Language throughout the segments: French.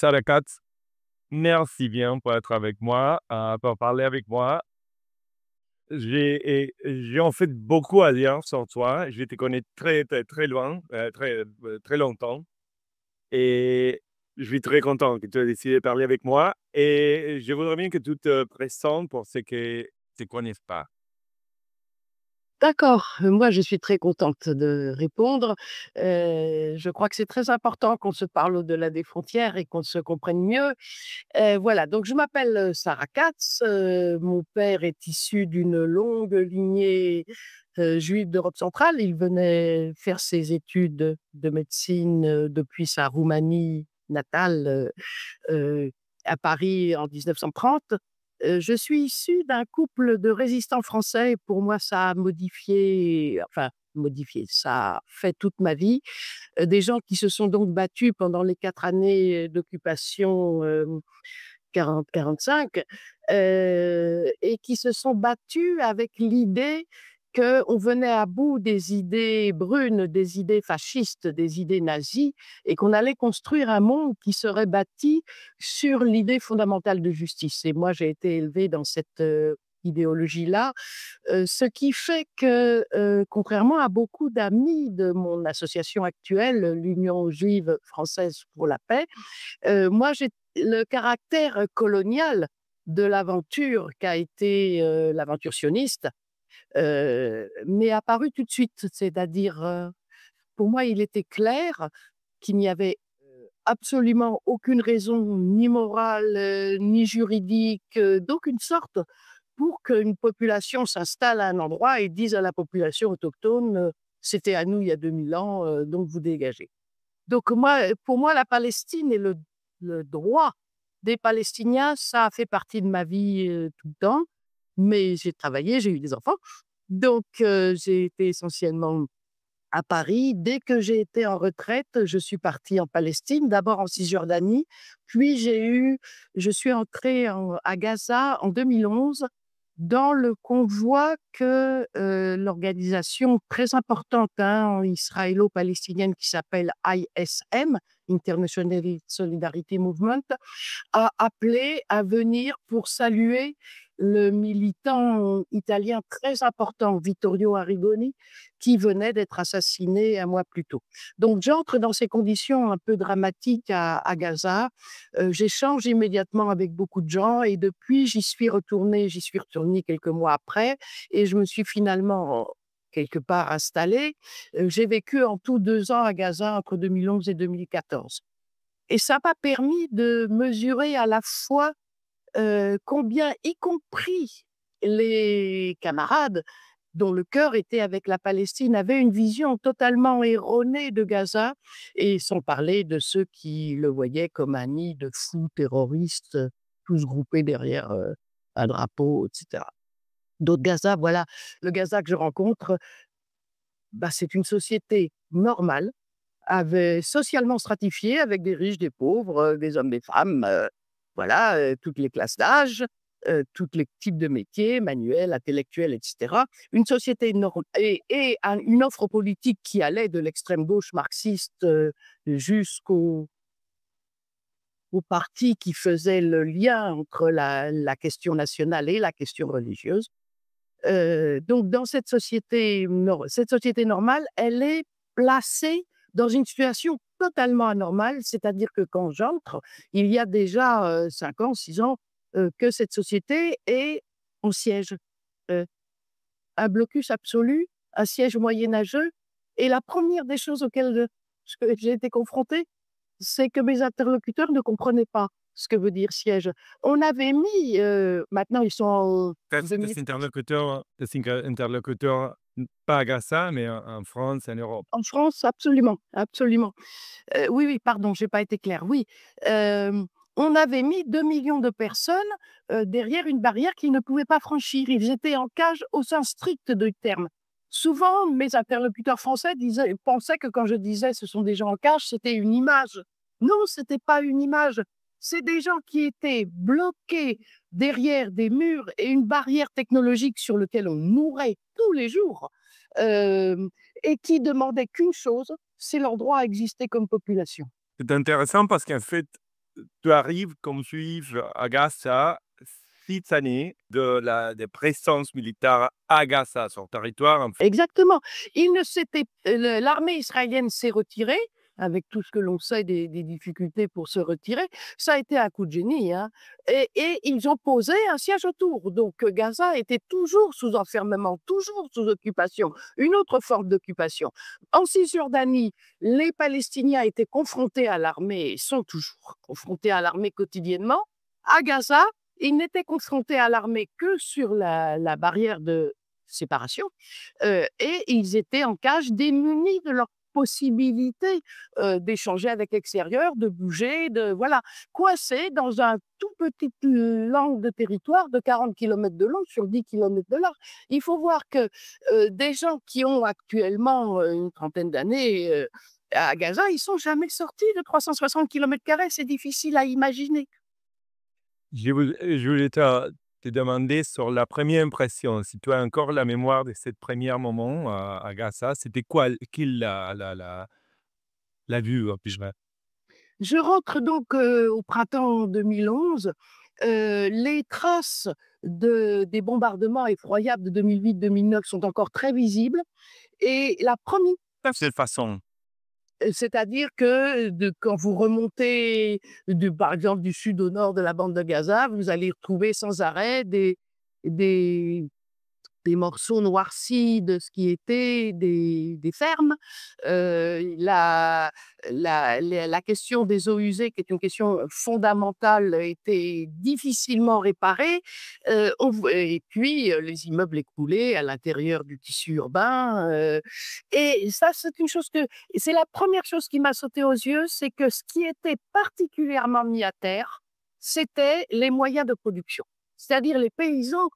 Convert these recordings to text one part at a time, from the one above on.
Sadakat, merci bien pour être avec moi, pour parler avec moi. J'ai en fait beaucoup à dire sur toi. Je te connais très, très, très loin, très longtemps et je suis très content que tu aies décidé de parler avec moi et je voudrais bien que tu te présentes pour ceux qui ne te connaissent pas. D'accord, moi je suis très contente de répondre. Je crois que c'est très important qu'on se parle au-delà des frontières et qu'on se comprenne mieux. Voilà, donc je m'appelle, Sarah Katz, mon père est issu d'une longue lignée, juive d'Europe centrale. Il venait faire ses études de médecine, depuis sa Roumanie natale, à Paris en 1930. Je suis issue d'un couple de résistants français et pour moi ça a modifié, enfin modifié, ça a fait toute ma vie. Des gens qui se sont donc battus pendant les 4 années d'occupation, 40-45, et qui se sont battus avec l'idée qu'on venait à bout des idées brunes, des idées fascistes, des idées nazies, et qu'on allait construire un monde qui serait bâti sur l'idée fondamentale de justice. Et moi, j'ai été élevée dans cette idéologie-là, ce qui fait que, contrairement à beaucoup d'amis de mon association actuelle, l'Union juive française pour la paix, moi, j'ai le caractère colonial de l'aventure qu'a été, l'aventure sioniste, m'est apparu tout de suite. C'est-à-dire, pour moi, il était clair qu'il n'y avait, absolument aucune raison ni morale, ni juridique, d'aucune sorte pour qu'une population s'installe à un endroit et dise à la population autochtone, «C'était à nous il y a 2000 ans, donc vous dégagez». Donc moi, pour moi, la Palestine et le droit des Palestiniens, ça a fait partie de ma vie, tout le temps. Mais j'ai travaillé, j'ai eu des enfants. Donc j'ai été essentiellement à Paris. Dès que j'ai été en retraite, je suis partie en Palestine, d'abord en Cisjordanie, puis je suis entrée à Gaza en 2011 dans le convoi que, l'organisation très importante, hein, israélo-palestinienne qui s'appelle ISM, International Solidarity Movement, a appelé à venir pour saluer le militant italien très important, Vittorio Arrigoni, qui venait d'être assassiné un mois plus tôt. Donc j'entre dans ces conditions un peu dramatiques à Gaza. J'échange immédiatement avec beaucoup de gens et depuis, j'y suis retournée quelques mois après et je me suis finalement quelque part installée. J'ai vécu en tout 2 ans à Gaza entre 2011 et 2014. Et ça m'a permis de mesurer à la fois, combien, y compris les camarades dont le cœur était avec la Palestine, avaient une vision totalement erronée de Gaza et sans parler de ceux qui le voyaient comme un nid de fous terroristes, tous groupés derrière, un drapeau et cetera. Donc Gaza, voilà, le Gaza que je rencontre, bah, c'est une société normale, socialement stratifiée avec des riches, des pauvres, des hommes, des femmes, voilà, toutes les classes d'âge, tous les types de métiers, manuels, intellectuels et cetera. Une société une offre politique qui allait de l'extrême gauche marxiste, jusqu'au au parti qui faisait le lien entre la question nationale et la question religieuse. Donc dans cette société normale, elle est placée dans une situation totalement anormale, c'est-à-dire que quand j'entre, il y a déjà, 5 ans, 6 ans, que cette société est en siège. Heu, un blocus absolu, un siège moyenâgeux et la première des choses auxquelles j'ai été confrontée, c'est que mes interlocuteurs ne comprenaient pas ce que veut dire siège. On avait mis, maintenant ils sont en Tes 2000. interlocuteurs, pas à Gaza, mais en France, en Europe. En France, absolument, absolument. Oui, oui, pardon, j'ai pas été claire. Oui, on avait mis 2 millions de personnes, derrière une barrière qu'ils ne pouvaient pas franchir. Ils étaient en cage au sens strict du terme. Souvent, mes interlocuteurs français pensaient que quand je disais: «Ce sont des gens en cage», c'était une image. Non, c'était pas une image. C'est des gens qui étaient bloqués derrière des murs et une barrière technologique sur lequel on mourait tous les jours, hem et qui demandaient qu'une chose, c'est leur droit à exister comme population. C'est intéressant parce qu'en fait, tu arrives comme juif à Gaza 6 années de présence militaire à Gaza, sur territoire. Exactement. Il ne s'était l'armée israélienne s'est retirée, avec tout ce que l'on sait des difficultés pour se retirer. Ça a été un coup de génie, hein, et ils ont posé un siège autour. Donc Gaza était toujours sous enfermement, toujours sous occupation, une autre forme d'occupation. En Cisjordanie, les Palestiniens étaient confrontés à l'armée, et sont toujours confrontés à l'armée quotidiennement. À Gaza, ils n'étaient confrontés à l'armée que sur la barrière de séparation, et ils étaient en cage, démunis de leur possibilité d'échanger avec l'extérieur, de bouger, de voilà, coincés dans un tout petit langue de territoire de 40 kilomètres de long sur 10 kilomètres de large. Il faut voir que des gens qui ont actuellement une trentaine d'années à Gaza, ils sont jamais sortis de 360 kilomètres carrés. C'est difficile à imaginer. Je voulais te demander sur la première impression, si tu as encore la mémoire de ce premier moment à Gaza, c'était quoi qui l'a vu, puis-je dire? Je rentre donc au printemps 2011. Les traces des bombardements effroyables de 2008-2009 sont encore très visibles. Et la première, De cette façon. c'est-à-dire que quand vous remontez, par exemple, du sud au nord de la bande de Gaza, vous allez retrouver sans arrêt des des morceaux noircis de ce qui était des fermes. La question des eaux usées, qui est une question fondamentale, était difficilement réparée. Et puis, les immeubles écroulés à l'intérieur du tissu urbain. Et ça, c'est une chose c'est la première chose qui m'a sauté aux yeux, c'est que ce qui était particulièrement mis à terre, c'était les moyens de production. C'est-à-dire les paysans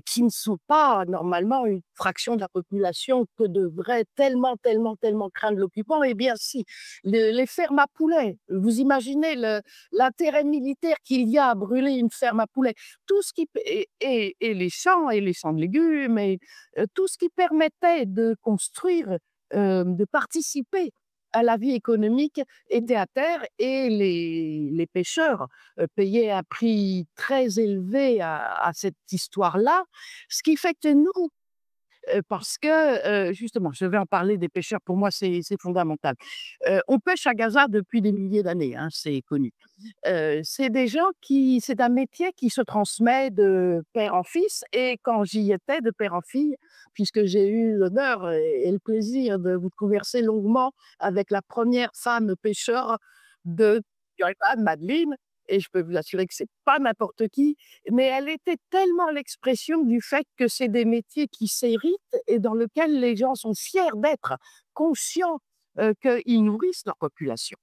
qui ne sont pas normalement une fraction de la population que devrait tellement, tellement, tellement craindre l'occupant. Eh bien si, les fermes à poulets, vous imaginez l'intérêt militaire qu'il y a à brûler une ferme à poulets, tout ce qui et les champs de légumes et tout ce qui permettait de construire, de participer à la vie économique était à terre, et les pêcheurs payaient un prix très élevé à cette histoire-là. Ce qui fait que nous, parce que, justement, je vais en parler des pêcheurs, pour moi, c'est fondamental. On pêche à Gaza depuis des milliers d'années, hein, c'est connu. C'est un métier qui se transmet de père en fils, et quand j'y étais, de père en fille, puisque j'ai eu l'honneur et le plaisir de vous converser longuement avec la première femme pêcheur de Madeleine, et je peux vous assurer que c'est pas n'importe qui, mais elle était tellement l'expression du fait que c'est des métiers qui s'héritent et dans lesquels les gens sont fiers d'être, conscients qu'ils nourrissent leur population.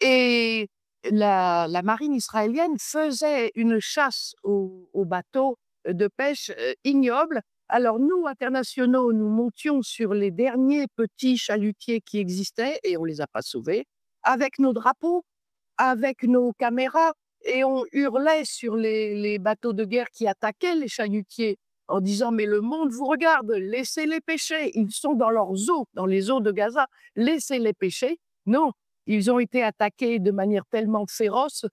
Et la marine israélienne faisait une chasse aux bateaux de pêche ignoble. Alors nous, internationaux, nous montions sur les derniers petits chalutiers qui existaient, et on les a pas sauvés, avec nos drapeaux, avec nos caméras, et on hurlait sur les bateaux de guerre qui attaquaient les chalutiers en disant: mais le monde vous regarde, laissez-les pêcher, ils sont dans leurs eaux, dans les eaux de Gaza, laissez-les pêcher. Non, ils ont été attaqués de manière tellement féroce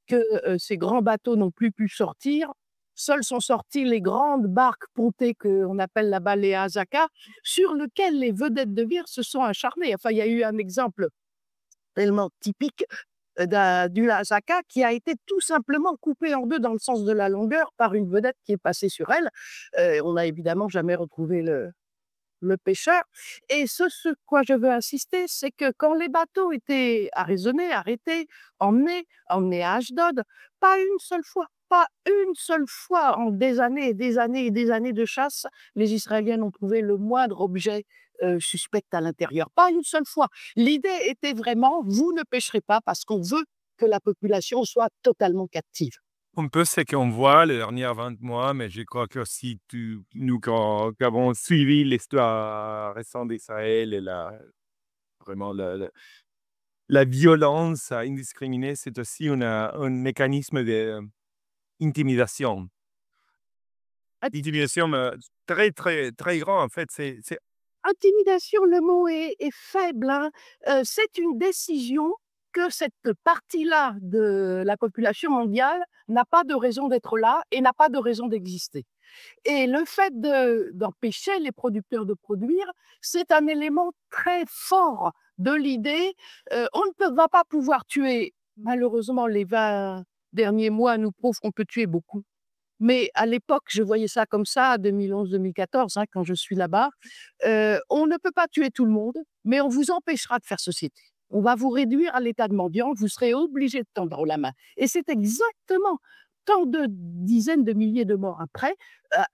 que ces grands bateaux n'ont plus pu sortir. Seules sont sorties les grandes barques pontées qu'on appelle là-bas les Azaka, sur lesquelles les vedettes de guerre se sont acharnées. Enfin, il y a eu un exemple tellement typique du Azaka qui a été tout simplement coupé en deux dans le sens de la longueur par une vedette qui est passée sur elle. On n'a évidemment jamais retrouvé le pêcheur. Et ce quoi je veux insister, c'est que quand les bateaux étaient arraisonnés, arrêtés, emmenés à Ashdod, pas une seule fois en des années et des années et des années de chasse, les Israéliens ont trouvé le moindre objet suspect à l'intérieur. Pas une seule fois. L'idée était vraiment: vous ne pêcherez pas parce qu'on veut que la population soit totalement captive. Un peu ce qu'on voit les derniers 20 mois, mais je crois que aussi nous qui avons suivi l'histoire récente d'Israël et vraiment la violence indiscriminée, c'est aussi un mécanisme d'intimidation. Intimidation très, très, très grand en fait. Intimidation, le mot est faible, hein. C'est une décision que cette partie-là de la population mondiale n'a pas de raison d'être là et n'a pas de raison d'exister. Et le fait d'empêcher les producteurs de produire, c'est un élément très fort de l'idée. On ne va pas pouvoir tuer, malheureusement, les 20 derniers mois nous prouvent qu'on peut tuer beaucoup. Mais à l'époque, je voyais ça comme ça, 2011-2014, quand je suis là-bas. On ne peut pas tuer tout le monde, mais on vous empêchera de faire société. On va vous réduire à l'état de mendiant, vous serez obligé de tendre la main. Et c'est exactement tant de dizaines de milliers de morts après,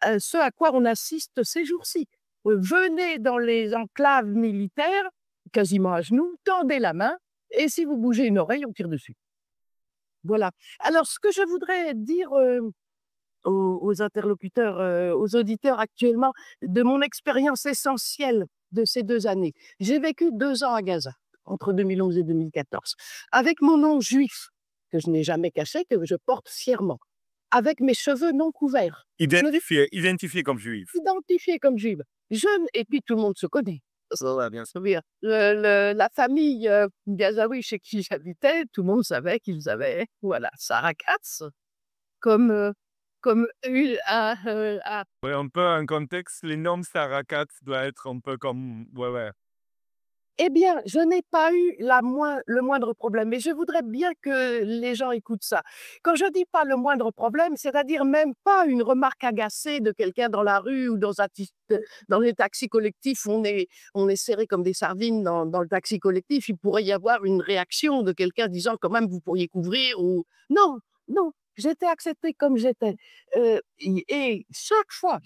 ce à quoi on assiste ces jours-ci. Venez dans les enclaves militaires, quasiment à genoux, tendez la main, et si vous bougez une oreille, on tire dessus. Voilà. Alors, ce que je voudrais dire aux interlocuteurs, aux auditeurs actuellement, de mon expérience essentielle de ces 2 années. J'ai vécu 2 ans à Gaza, entre 2011 et 2014, avec mon nom juif, que je n'ai jamais caché, que je porte fièrement, avec mes cheveux non couverts. Identifié comme juif. Identifiée comme juive. Jeune, et puis tout le monde se connaît. Ça va bien se dire. La famille gazaoui chez qui j'habitais, tout le monde savait qu'ils avaient, voilà, Sarah Katz, comme Ouais, un peu un contexte, les noms Sarakat doit être un peu comme... Ouais, ouais. eh bien, je n'ai pas eu le moindre problème, mais je voudrais bien que les gens écoutent ça. Quand je dis pas le moindre problème, c'est-à-dire même pas une remarque agacée de quelqu'un dans la rue ou dans les taxis collectifs, on est serré comme des sardines dans le taxi collectif, il pourrait y avoir une réaction de quelqu'un disant quand même vous pourriez couvrir ou non, non, j'étais acceptée comme j'étais. Et chaque fois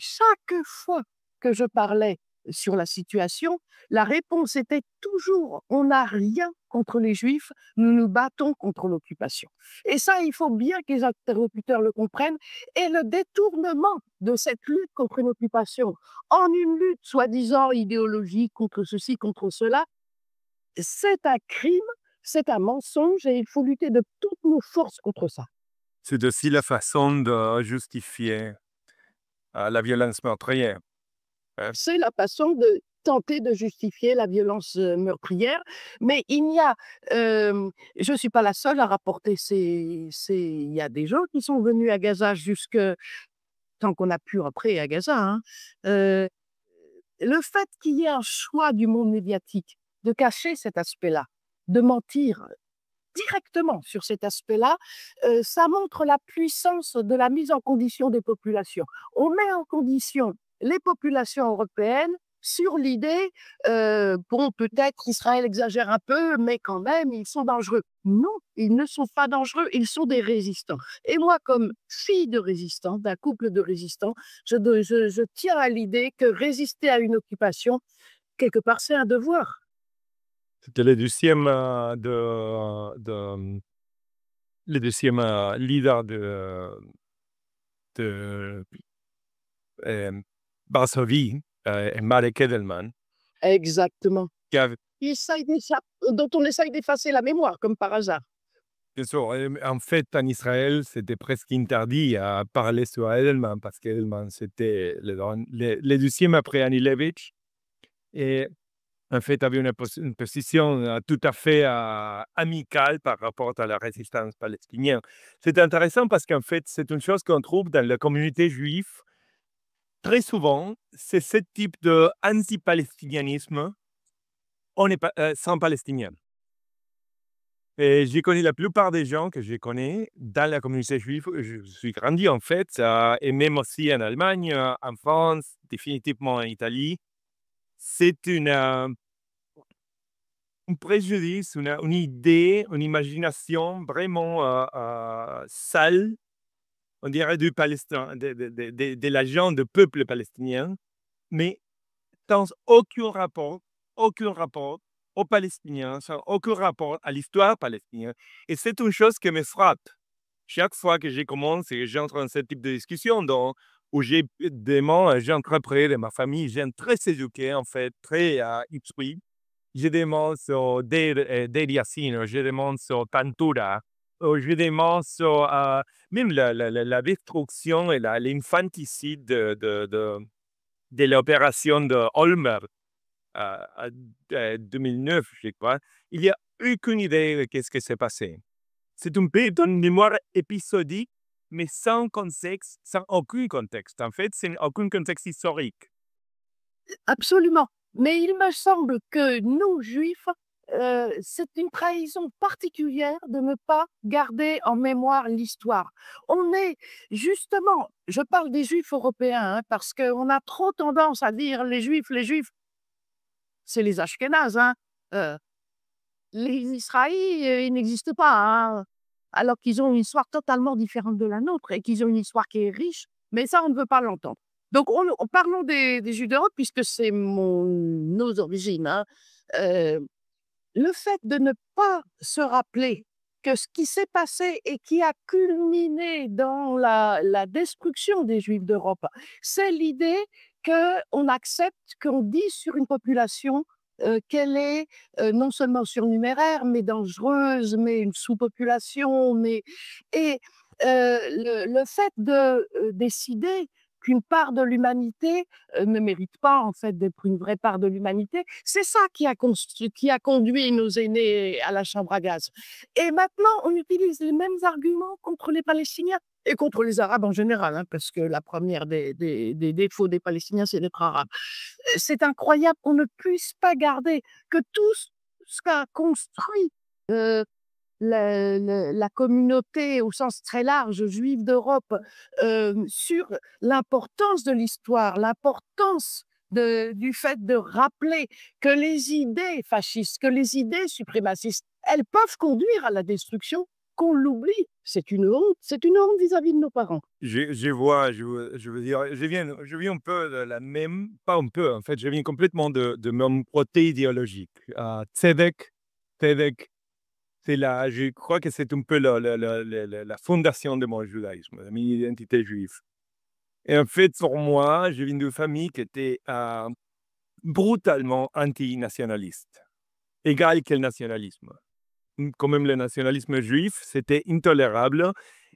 que je parlais sur la situation, la réponse était toujours: on n'a rien contre les Juifs, nous nous battons contre l'occupation. Et ça, il faut bien que les interlocuteurs le comprennent. Et le détournement de cette lutte contre une occupation en une lutte soi-disant idéologique contre ceci, contre cela, c'est un crime, c'est un mensonge et il faut lutter de toutes nos forces contre ça. C'est aussi la façon de justifier la violence meurtrière. C'est la façon de tenter de justifier la violence meurtrière, mais je ne suis pas la seule à rapporter il y a des gens qui sont venus à Gaza jusque tant qu'on a pu après à Gaza, hein. Euh, le fait qu'il y ait un choix du monde médiatique de cacher cet aspect-là, de mentir directement sur cet aspect-là, ça montre la puissance de la mise en condition des populations. On met en condition les populations européennes sur l'idée, bon, peut-être Israël exagère un peu, mais quand même, ils sont dangereux. Non, ils ne sont pas dangereux, ils sont des résistants. Et moi, comme fille de résistants, d'un couple de résistants, je tiens à l'idée que résister à une occupation, quelque part, c'est un devoir. C'était le deuxième leader de Varsovie, Marek Edelman, Exactement. qui avait, Dont on essaye d'effacer la mémoire, comme par hasard. bien sûr, en fait, en Israël, c'était presque interdit à parler sur Edelman parce qu'Edelman, c'était le deuxième après Anilevich. Et en fait, avait une position tout à fait amicale par rapport à la résistance palestinienne. C'est intéressant parce qu'en fait, c'est une chose qu'on trouve dans la communauté juive. Très souvent, c'est ce type d'anti-palestinianisme, on est pas, sans palestinien. Et j'ai connu la plupart des gens que je connais dans la communauté juive. Je suis grandi en fait, et même aussi en Allemagne, en France, définitivement en Italie. C'est un préjudice, une idée, une imagination vraiment sale, on dirait du Palestin, de la gens du peuple palestinien, mais sans aucun rapport aux Palestiniens, sans aucun rapport à l'histoire palestinienne. Et c'est une chose qui me frappe. Chaque fois que je commence et que j'entre dans ce type de discussion, où j'ai des gens très près de ma famille, gens très éduqués, en fait, très instruits, je demande sur Deir Yassin, je demande sur Tantura, je demande sur même la destruction et l'infanticide de l'opération de Olmer en 2009, je crois. Il y a aucune idée de qu'est-ce qui s'est passé. C'est un peu une mémoire épisodique, mais sans contexte, sans aucun contexte. En fait, c'est aucun contexte historique. Absolument. Mais il me semble que nous, juifs, c'est une trahison particulière de ne pas garder en mémoire l'histoire. On est justement, je parle des juifs européens, hein, parce qu'on a trop tendance à dire les juifs, c'est les Ashkénazes, hein. Les Israéliens, ils n'existent pas, hein, alors qu'ils ont une histoire totalement différente de la nôtre et qu'ils ont une histoire qui est riche, mais ça, on ne veut pas l'entendre. Donc, parlons des Juifs d'Europe, puisque c'est nos origines, hein. Euh, le fait de ne pas se rappeler que ce qui s'est passé et qui a culminé dans la destruction des Juifs d'Europe, c'est l'idée qu'on accepte, qu'on dit sur une population qu'elle est non seulement surnuméraire, mais dangereuse, mais une sous-population, et le fait de décider qu'une part de l'humanité ne mérite pas en fait d'être une vraie part de l'humanité, c'est ça qui a conduit nos aînés à la chambre à gaz. Et maintenant, on utilise les mêmes arguments contre les Palestiniens et contre les Arabes en général, hein, parce que la première des défauts des Palestiniens, c'est d'être arabes. C'est incroyable qu'on ne puisse pas garder que tout ce qu'a construit la communauté au sens très large juive d'Europe sur l'importance de l'histoire, l'importance du fait de rappeler que les idées fascistes, que les idées suprémacistes, elles peuvent conduire à la destruction, qu'on l'oublie. C'est une honte vis-à-vis de nos parents. Je vois, je veux dire, je viens un peu de la même, pas un peu, en fait, je viens complètement de mon côté idéologique. Tzedek, Tzedek, je crois que c'est un peu la fondation de mon judaïsme, de mon identité juive. Et en fait, pour moi, je viens d'une famille qui était brutalement anti-nationaliste, égal que le nationalisme. Quand même, le nationalisme juif, c'était intolérable.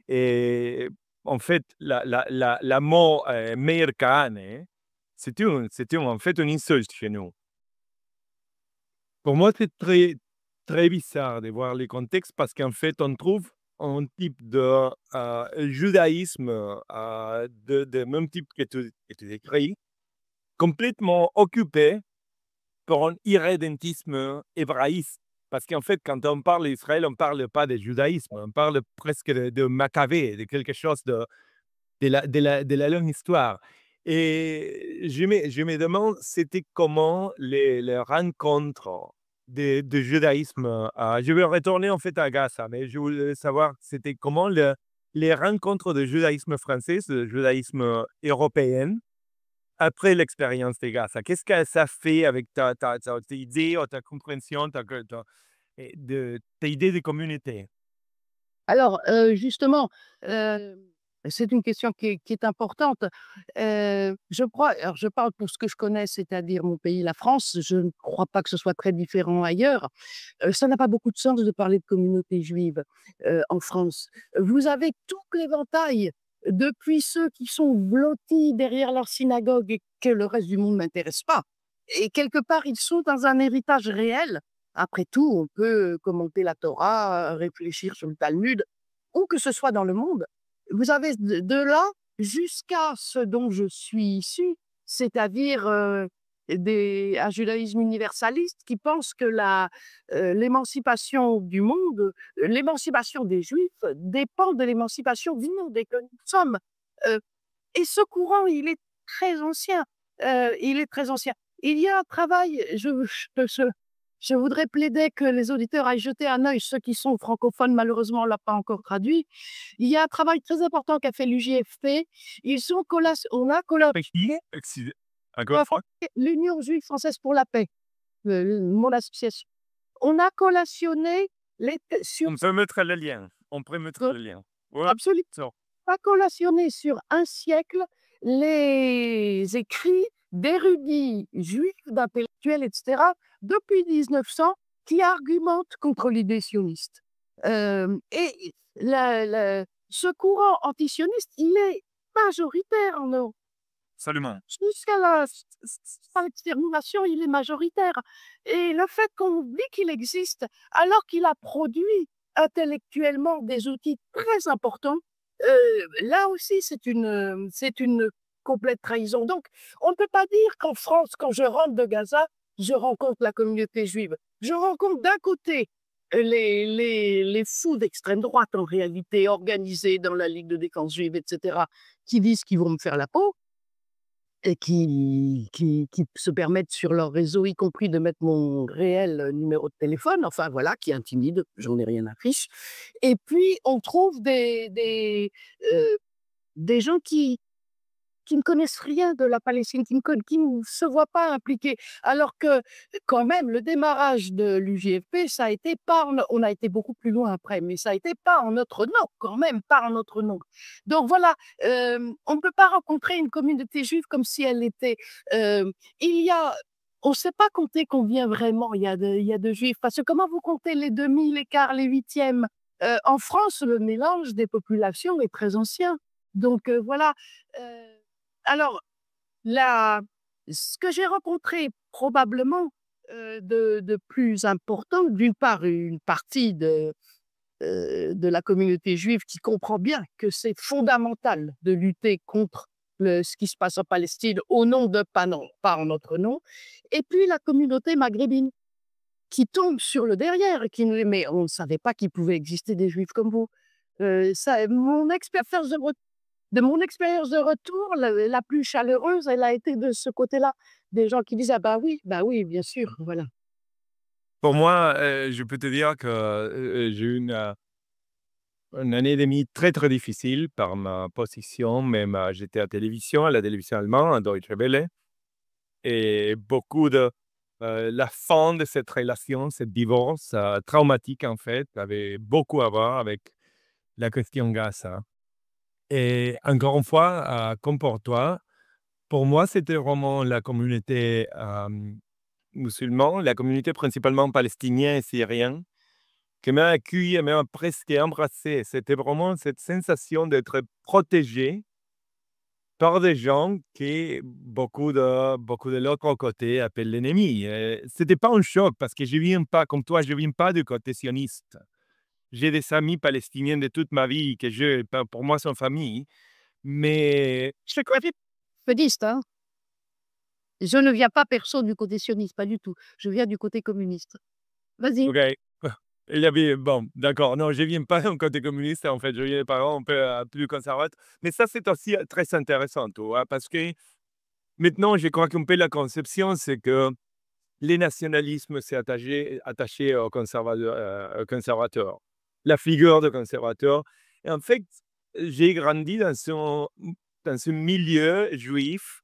Et en fait, la mot Meir Kahane, c'était en fait une insulte chez nous. Pour moi, c'est très, très bizarre de voir les contextes parce qu'en fait, on trouve un type de judaïsme de même type que tu décris, complètement occupé par un irrédentisme hébraïste. Parce qu'en fait, quand on parle d'Israël, on ne parle pas de judaïsme, on parle presque de Maccabée, de quelque chose de la longue histoire. Et je me demande, c'était comment les rencontres de judaïsme. Je vais retourner en fait à Gaza, mais je voulais savoir, c'était comment les rencontres de judaïsme français, de judaïsme européen, après l'expérience de Gaza. Qu'est-ce que ça fait avec tes idées, ou ta compréhension, tes idées de communauté? Alors, justement, heu, c'est une question qui est importante. Je crois, alors je parle pour ce que je connais, c'est-à-dire mon pays, la France, je ne crois pas que ce soit très différent ailleurs. Ça n'a pas beaucoup de sens de parler de communauté juive, en France. Vous avez tout l'éventail, depuis ceux qui sont blottis derrière leur synagogue et que le reste du monde n'intéresse pas, et quelque part, ils sont dans un héritage réel. Après tout, on peut commenter la Torah, réfléchir sur le Talmud, où que ce soit dans le monde. Vous avez de là jusqu'à ce dont je suis issu, c'est-à-dire un judaïsme universaliste qui pense que l'émancipation du monde, l'émancipation des Juifs dépend de l'émancipation du monde et que nous sommes. euh, et ce courant, il est très ancien. Il est très ancien. Il y a un travail, je voudrais plaider que les auditeurs aillent jeter un œil, ceux qui sont francophones, malheureusement, on ne l'a pas encore traduit. Il y a un travail très important qu'a fait l'UJFP. On a Qui? Encore une fois? l'Union juive française pour la paix, mon association. On a collationné sur On peut mettre le lien. On peut mettre le lien. Ouais. absolument So. pas collationné sur un siècle les écrits d'érudits juifs, d'intellectuels, etc., depuis 1900, qui argumentent contre l'idée sioniste. Et ce courant antisioniste, il est majoritaire en Europe. absolument. jusqu'à sa extermination, il est majoritaire. Et le fait qu'on dit qu'il existe, alors qu'il a produit intellectuellement des outils très importants, là aussi, c'est une complète trahison. Donc, on ne peut pas dire qu'en France, quand je rentre de Gaza, je rencontre la communauté juive. Je rencontre d'un côté les fous d'extrême droite, en réalité, organisés dans la Ligue de défense juive, etc., qui disent qu'ils vont me faire la peau et qui se permettent sur leur réseau, y compris de mettre mon réel numéro de téléphone, enfin voilà, qui intimident, j'en ai rien à fiche. Et puis, on trouve des gens qui ne connaissent rien de la Palestine, qui ne se voient pas impliqués. Alors que, quand même, le démarrage de l'UJFP, ça a été on a été beaucoup plus loin après, mais ça a été pas en notre nom, quand même, pas en notre nom. Donc voilà, on ne peut pas rencontrer une communauté juive comme si elle était. Il y a. On ne sait pas compter combien vraiment il y a de juifs, parce que comment vous comptez les demi, les quarts, les huitièmes? En France, le mélange des populations est très ancien. Donc voilà. Euh, alors, la ce que j'ai rencontré probablement, de plus important, d'une part, une partie de la communauté juive qui comprend bien que c'est fondamental de lutter contre ce qui se passe en Palestine au nom de pas en notre nom, et puis la communauté maghrébine qui tombe sur le derrière et qui nous dit: «Mais on ne savait pas qu'il pouvait exister des juifs comme vous». Ça de mon expérience de retour, la plus chaleureuse, elle a été de ce côté-là. Des gens qui disent: «Ah bah oui, bien sûr», voilà. Pour moi, je peux te dire que, j'ai eu une année et demie très, très difficile par ma position, même, j'étais à télévision, à la télévision allemande, à Deutsche Welle et beaucoup de la fin de cette relation, ce divorce, traumatique en fait, avait beaucoup à voir avec la question Gaza et encore une fois, comme pour toi, pour moi, c'était vraiment la communauté, musulmane, la communauté principalement palestinienne et syrienne qui m'a accueilli et m'a presque embrassé. C'était vraiment cette sensation d'être protégé par des gens qui, beaucoup de l'autre côté appellent l'ennemi. C'était pas un choc parce que je viens pas, comme toi, je viens pas du côté sioniste. J'ai des amis palestiniens de toute ma vie pour moi, sont famille. Mais, Je suis sioniste, hein. Je ne viens pas perso du côté sioniste, pas du tout. Je viens du côté communiste. Vas-y. ok, il y avait, bon, d'accord, non, je viens pas d'un côté communiste, en fait, je viens des parents un peu plus conservateurs. Mais ça, c'est aussi très intéressant, tu vois, parce que maintenant, je crois qu'un peu la conception, c'est que les nationalismes, c'est attaché aux conservateurs, la figure de conservateur. Et en fait, j'ai grandi dans ce milieu juif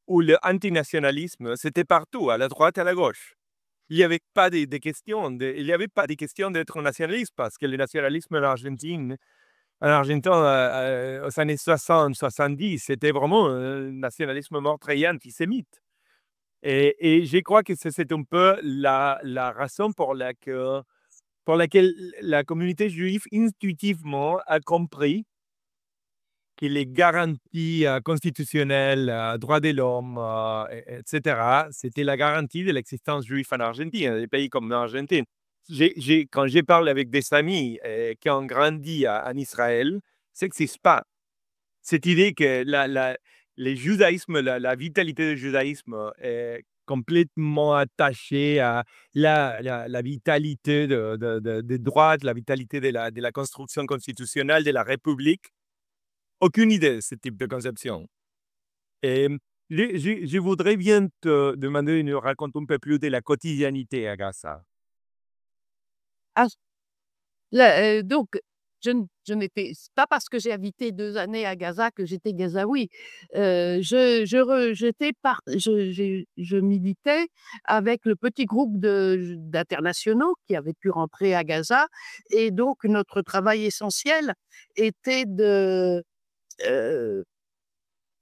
où le antinationalisme, c'était partout, à la droite et à la gauche. Il n'y avait pas de questions, il y avait pas de questions d'être nationaliste parce que le nationalisme en Argentine, aux années 60, 70, c'était vraiment un nationalisme meurtrier antisémite. Et je crois que c'est un peu la raison pour laquelle la communauté juive intuitivement a compris que les garanties constitutionnelles, droits de l'homme, etc., c'était la garantie de l'existence juive en Argentine, des pays comme l'Argentine. Quand je parle avec des amis qui ont grandi en Israël, ça n'existe pas. Cette idée que le judaïsme, la vitalité du judaïsme est complètement attachée à la vitalité des droits, la vitalité de la construction constitutionnelle de la République. Aucune idée de ce type de conception. Et je voudrais bien te demander de nous raconter un peu plus de la quotidianité à Gaza. Ah, là, donc je n'étais c'est pas parce que j'ai habité 2 années à Gaza que j'étais gazaoui. J'étais je militais avec le petit groupe d'internationaux qui avaient pu rentrer à Gaza et donc notre travail essentiel était heu,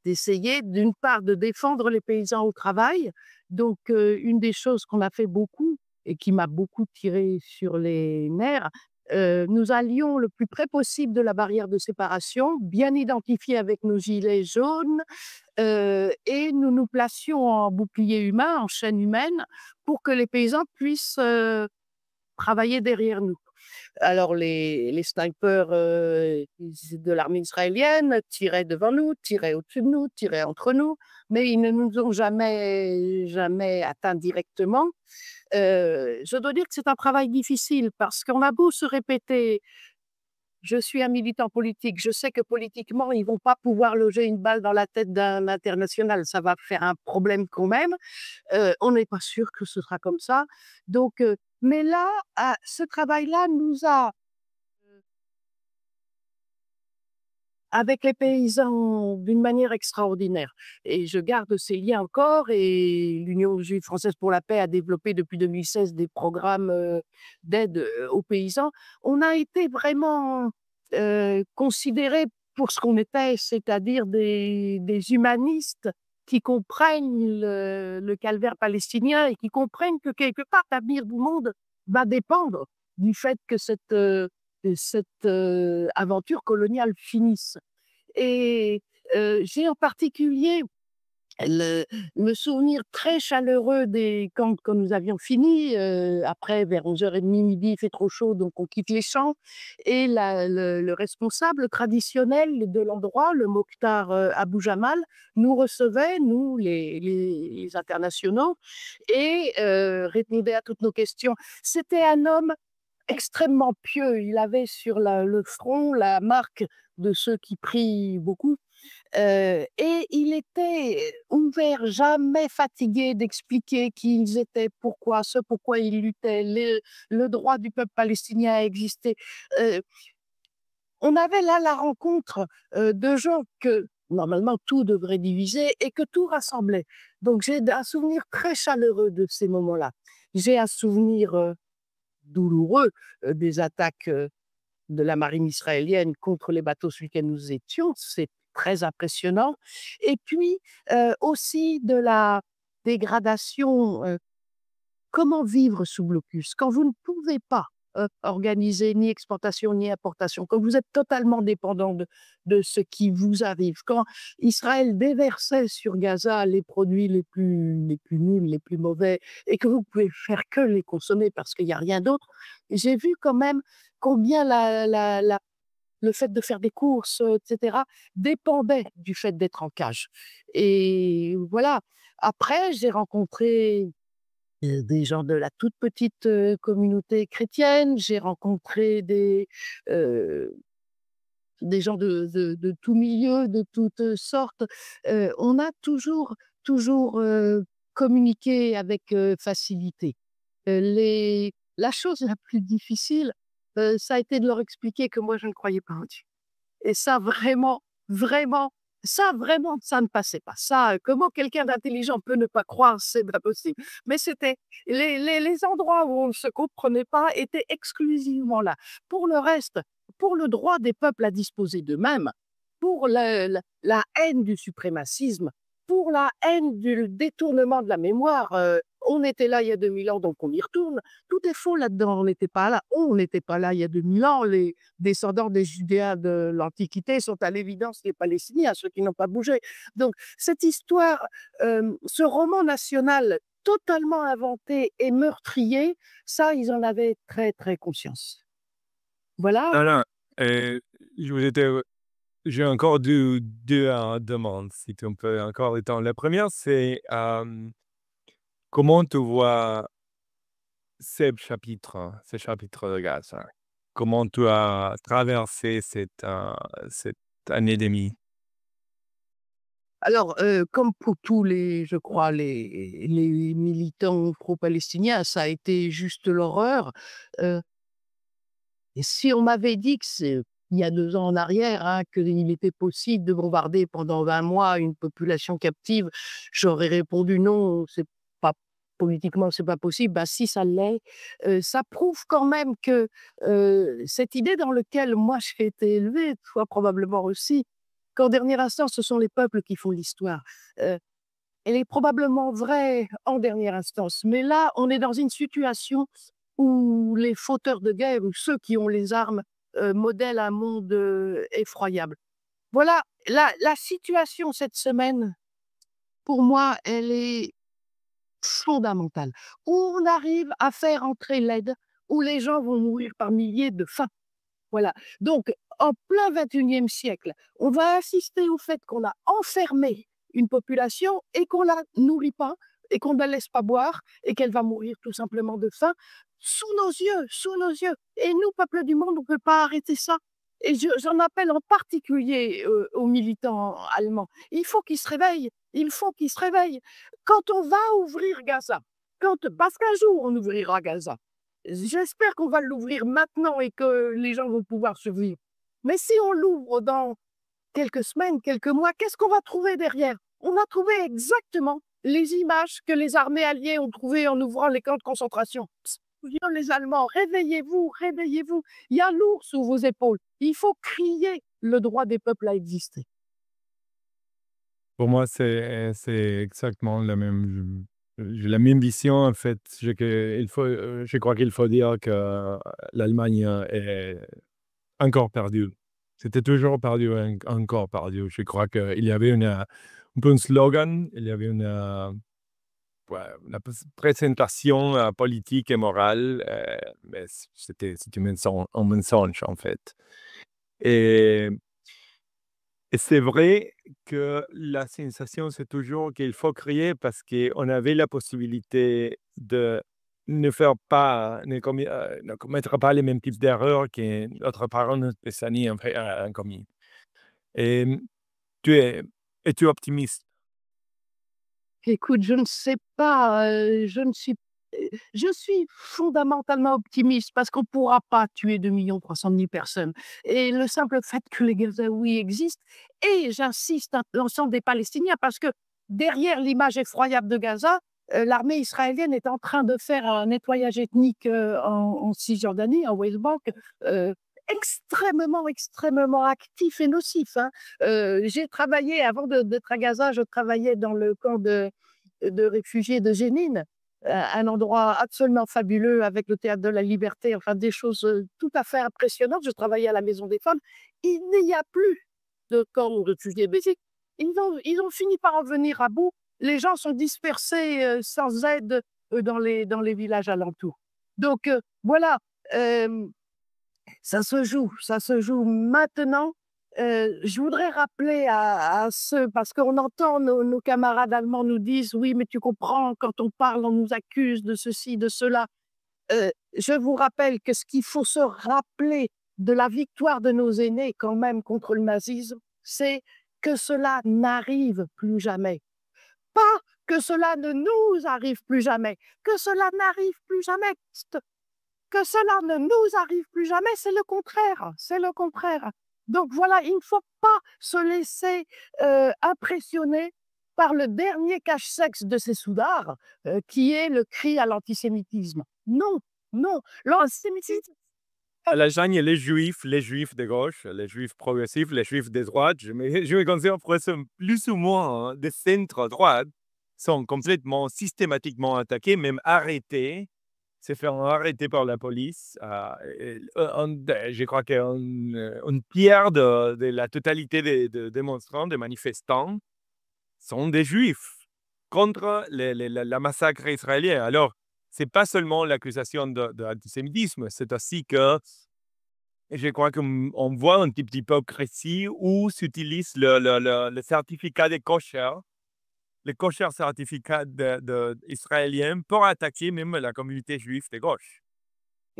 d'essayer d'une part de défendre les paysans au travail. Donc une des choses qu'on a fait beaucoup et qui m'a beaucoup tiré sur les nerfs, nous allions le plus près possible de la barrière de séparation, bien identifiés avec nos gilets jaunes, et nous nous placions en bouclier humain, en chaîne humaine, pour que les paysans puissent travailler derrière nous. Alors les snipers de l'armée israélienne tiraient devant nous, tiraient au-dessus de nous, tiraient entre nous, mais ils ne nous ont jamais atteints directement. Je dois dire que c'est un travail difficile parce qu'on a beau se répéter: «Je suis un militant politique, je sais que politiquement, ils vont pas pouvoir loger une balle dans la tête d'un international, ça va faire un problème quand même». On n'est pas sûr que ce sera comme ça. Donc mais là, ce travail-là nous a, avec les paysans, d'une manière extraordinaire, et je garde ces liens encore, et l'Union juive française pour la paix a développé depuis 2016 des programmes, d'aide, aux paysans. On a été vraiment, considérés pour ce qu'on était, c'est-à-dire des humanistes qui comprennent le calvaire palestinien et qui comprennent que quelque part l'avenir du monde va dépendre du fait que cette aventure coloniale finisse. Et j'ai en particulier le me souvenir très chaleureux quand nous avions fini, après vers 11h30, midi, il fait trop chaud, donc on quitte les champs, et le responsable traditionnel de l'endroit, le Mokhtar, Abou Jamal, nous recevait, nous les internationaux, et répondait à toutes nos questions. C'était un homme extrêmement pieux. Il avait sur le front la marque de ceux qui prient beaucoup, et il était ouvert, jamais fatigué d'expliquer qui ils étaient, pourquoi ils luttaient, le droit du peuple palestinien à exister. Heu, on avait là la rencontre, de gens que normalement tout devrait diviser et que tout rassemblait. Donc j'ai un souvenir très chaleureux de ces moments-là. J'ai un souvenir, douloureux, des attaques, de la marine israélienne contre les bateaux sur lesquels nous étions. C'est très impressionnant. Et puis, aussi de la dégradation, comment vivre sous blocus? Quand vous ne pouvez pas, organiser ni exportation ni importation, quand vous êtes totalement dépendant de ce qui vous arrive, quand Israël déversait sur Gaza les produits les plus nuls, les plus mauvais, et que vous pouvez faire que les consommer parce qu'il y a rien d'autre. J'ai vu quand même combien le fait de faire des courses, et cetera, dépendait du fait d'être en cage. Et voilà. Après, j'ai rencontré des gens de la toute petite, communauté chrétienne. J'ai rencontré heu, des gens de tout milieu, de toutes sortes. On a toujours, communiqué avec, facilité. La chose la plus difficile, ça a été de leur expliquer que moi je ne croyais pas en Dieu. Et ça vraiment, vraiment, ça ne passait pas. Ça, comment quelqu'un d'intelligent peut ne pas croire? C'est pas possible. Mais c'était les endroits où on ne se comprenait pas étaient exclusivement là. Pour le reste, pour le droit des peuples à disposer d'eux-mêmes, pour la haine du suprémacisme, pour la haine du détournement de la mémoire, on était là il y a 2000 ans, donc on y retourne. Tout est faux là-dedans. On n'était pas là il y a 2000 ans. Les descendants des Judéens de l'Antiquité sont à l'évidence les Palestiniens, ceux qui n'ont pas bougé. Donc cette histoire, ce roman national totalement inventé et meurtrier, ça, ils en avaient très, très conscience. Voilà. Non, non, heu, je vous étais j'ai encore deux demandes, si tu peux encore le temps. La première, c'est, comment tu vois ce chapitre de Gaza? Comment tu as traversé cette année et demie? Alors, comme pour tous les je crois, les militants pro-palestiniens, ça a été juste l'horreur. Heu Et si on m'avait dit que c'est il y a 2 ans en arrière, hein, qu'il était possible de bombarder pendant 20 mois une population captive, j'aurais répondu: «Non, c'est pas politiquement, c'est pas possible». Bah si, ça l'est. Ça prouve quand même que, cette idée dans lequel moi j'ai été élevée, toi probablement aussi, qu'en dernière instance, ce sont les peuples qui font l'histoire. Heu, Elle est probablement vraie en dernière instance, mais là, on est dans une situation où les fauteurs de guerre ou ceux qui ont les armes modèlent un monde effroyable. Voilà, la situation cette semaine, pour moi, elle est fondamentale. Où on arrive à faire entrer l'aide, où les gens vont mourir par milliers de faim. Voilà. Donc, en plein 21e siècle, on va assister au fait qu'on a enfermé une population et qu'on la nourrit pas et qu'on ne la laisse pas boire et qu'elle va mourir tout simplement de faim sous nos yeux, sous nos yeux. Et nous, peuple du monde, on ne peut pas arrêter ça. Et j'en appelle en particulier aux militants allemands. Il faut qu'ils se réveillent. Il faut qu'ils se réveillent. Quand on va ouvrir Gaza, parce qu'un jour on ouvrira Gaza, j'espère qu'on va l'ouvrir maintenant et que les gens vont pouvoir survivre. Mais si on l'ouvre dans quelques semaines, quelques mois, qu'est-ce qu'on va trouver derrière? On va trouver exactement les images que les armées alliées ont trouvées en ouvrant les camps de concentration. Les Allemands, réveillez-vous, réveillez-vous. Il y a lourd sous vos épaules. Il faut crier le droit des peuples à exister. Pour moi, c'est exactement la même. J'ai la même vision, en fait. Je crois qu'il faut dire que l'Allemagne est encore perdue. C'était toujours perdu, encore perdu. Je crois qu'il y avait un peu un slogan, il y avait ouais, une présentation politique et morale, mais c'était un mensonge, en fait. Et c'est vrai que la sensation, c'est toujours qu'il faut crier parce qu'on avait la possibilité de ne commettre pas les mêmes types d'erreurs que notre parent, notre années ont commis. Et tu es, es-tu optimiste? Écoute, je ne sais pas, je suis fondamentalement optimiste parce qu'on ne pourra pas tuer 2 300 000 personnes. Et le simple fait que les Gazaouis existent, et j'insiste, l'ensemble des Palestiniens, parce que derrière l'image effroyable de Gaza, l'armée israélienne est en train de faire un nettoyage ethnique en Cisjordanie, en West Bank, extrêmement, extrêmement actif et nocif. Hein. J'ai travaillé, avant d'être à Gaza, je travaillais dans le camp de réfugiés de Jénine, un endroit absolument fabuleux avec le théâtre de la Liberté, enfin des choses tout à fait impressionnantes. Je travaillais à la Maison des Femmes. Il n'y a plus de camp de réfugiés. Mais ils ont fini par en venir à bout. Les gens sont dispersés sans aide dans les villages alentours. Donc voilà, ça se joue maintenant. Je voudrais rappeler à ceux, parce qu'on entend nos camarades allemands nous disent: «Oui, mais tu comprends, quand on parle, on nous accuse de ceci, de cela». Je vous rappelle que ce qu'il faut se rappeler de la victoire de nos aînés quand même contre le nazisme, c'est que cela n'arrive plus jamais. Pas que cela ne nous arrive plus jamais, que cela n'arrive plus jamais. Que cela ne nous arrive plus jamais, c'est le contraire, c'est le contraire. Donc voilà, il ne faut pas se laisser impressionner par le dernier cache-sexe de ces soudards, qui est le cri à l'antisémitisme. Non, non, l'antisémitisme... À la Lasagne, les juifs de gauche, les juifs progressifs, les juifs de droite, je me considère presque plus ou moins de centre-droite, sont complètement systématiquement attaqués, même arrêtés, se faire arrêter par la police. Je crois qu'un tiers de la totalité des démonstrants, des manifestants, sont des juifs contre la massacre israélien. Alors, c'est pas seulement l'accusation d'antisémitisme, c'est aussi que je crois qu'on voit un type d'hypocrisie où s'utilise le certificat de kosher, le kosher certificat israélien pour attaquer même la communauté juive de gauche.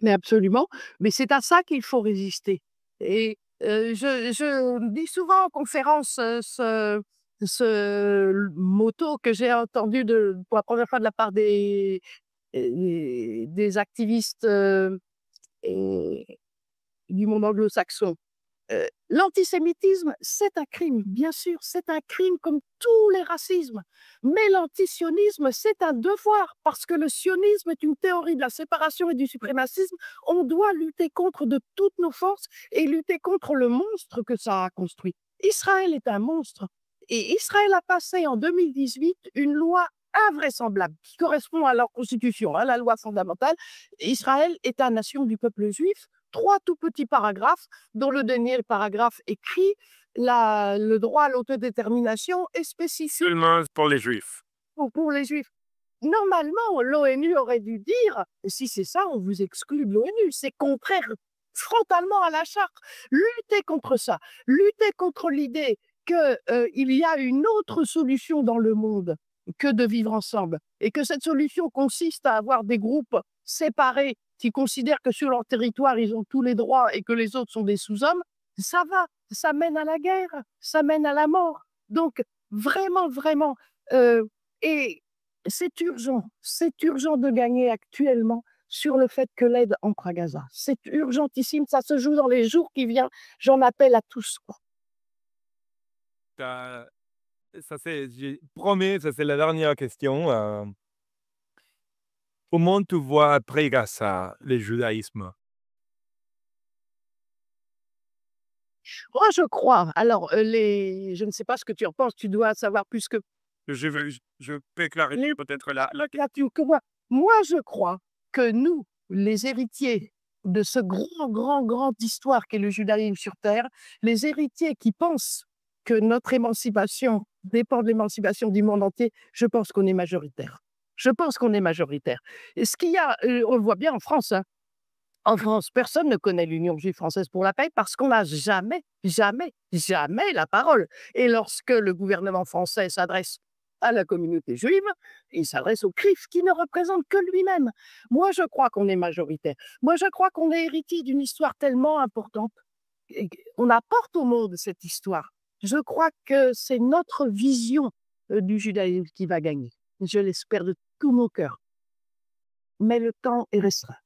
Mais absolument, mais c'est à ça qu'il faut résister. Et je dis souvent en conférence ce motto que j'ai entendu pour la première fois de la part des activistes du monde anglo-saxon. L'antisémitisme, c'est un crime, bien sûr, c'est un crime comme tous les racismes. Mais l'antisionisme, c'est un devoir, parce que le sionisme est une théorie de la séparation et du suprémacisme. On doit lutter contre de toutes nos forces et lutter contre le monstre que ça a construit. Israël est un monstre. Et Israël a passé en 2018 une loi invraisemblable, qui correspond à leur constitution, à la loi fondamentale. Israël, État-nation du peuple juif, 3 tout petits paragraphes, dont le dernier paragraphe écrit le droit à l'autodétermination est spécifique Seulement pour les Juifs. pour les Juifs. Normalement, l'ONU aurait dû dire, si c'est ça, on vous exclut de l'ONU. C'est contraire frontalement à la charte. Lutter contre ça, lutter contre l'idée qu'il y a une autre solution dans le monde que de vivre ensemble et que cette solution consiste à avoir des groupes séparés qui considèrent que sur leur territoire, ils ont tous les droits et que les autres sont des sous-hommes, ça mène à la guerre, ça mène à la mort. Donc, vraiment, vraiment, et c'est urgent de gagner actuellement sur le fait que l'aide entre à Gaza. C'est urgentissime, ça se joue dans les jours qui viennent. J'en appelle à tous, quoi. Je promets, ça c'est la dernière question. Comment tu vois après Gaza le judaïsme? Moi, je crois. Alors, je ne sais pas ce que tu en penses, tu dois savoir plus que Je peux clarifier peut-être que moi. Moi, je crois que nous, les héritiers de ce grande histoire qu'est le judaïsme sur terre, les héritiers qui pensent que notre émancipation dépend de l'émancipation du monde entier, je pense qu'on est majoritaire. Je pense qu'on est majoritaire. Et ce qu'il y a, on le voit bien en France, hein. En France, personne ne connaît l'Union juive française pour la paix parce qu'on n'a jamais la parole. Et lorsque le gouvernement français s'adresse à la communauté juive, il s'adresse au CRIF qui ne représente que lui-même. Moi, je crois qu'on est majoritaire. Moi, je crois qu'on est héritier d'une histoire tellement importante. On apporte au monde cette histoire. Je crois que c'est notre vision du judaïsme qui va gagner. Je l'espère de tout mon cœur. Mais le temps est restreint.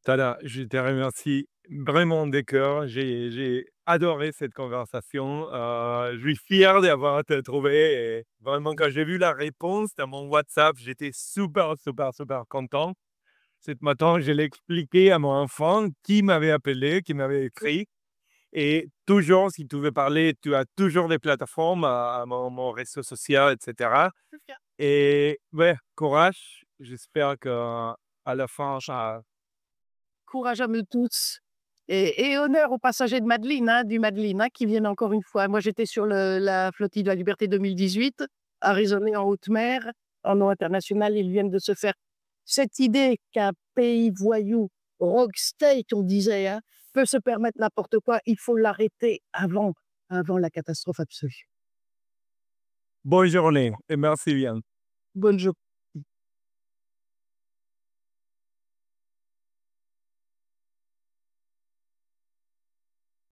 Tada, je te remercie vraiment de cœur. J'ai adoré cette conversation. Je suis fier d'avoir te trouvé. Et vraiment, quand j'ai vu la réponse dans mon WhatsApp, j'étais super, super, super content. Ce matin, je l'ai expliqué à mon enfant qui m'avait appelé, qui m'avait écrit. Et toujours, si tu veux parler, tu as toujours des plateformes à mon réseau social, etc. Et ouais, courage. J'espère qu'à la fin, ça. Courage à nous tous. Et honneur aux passagers de Madeleine, hein, du Madeleine, hein, qui viennent encore une fois. Moi, j'étais sur la flottille de la Liberté 2018, à raisonner en haute mer, en eau internationale. Ils viennent de se faire cette idée qu'un pays voyou, rogue state, on disait, hein, peut se permettre n'importe quoi. Il faut l'arrêter avant la catastrophe absolue. Bonne journée et merci bien. Bonne journée.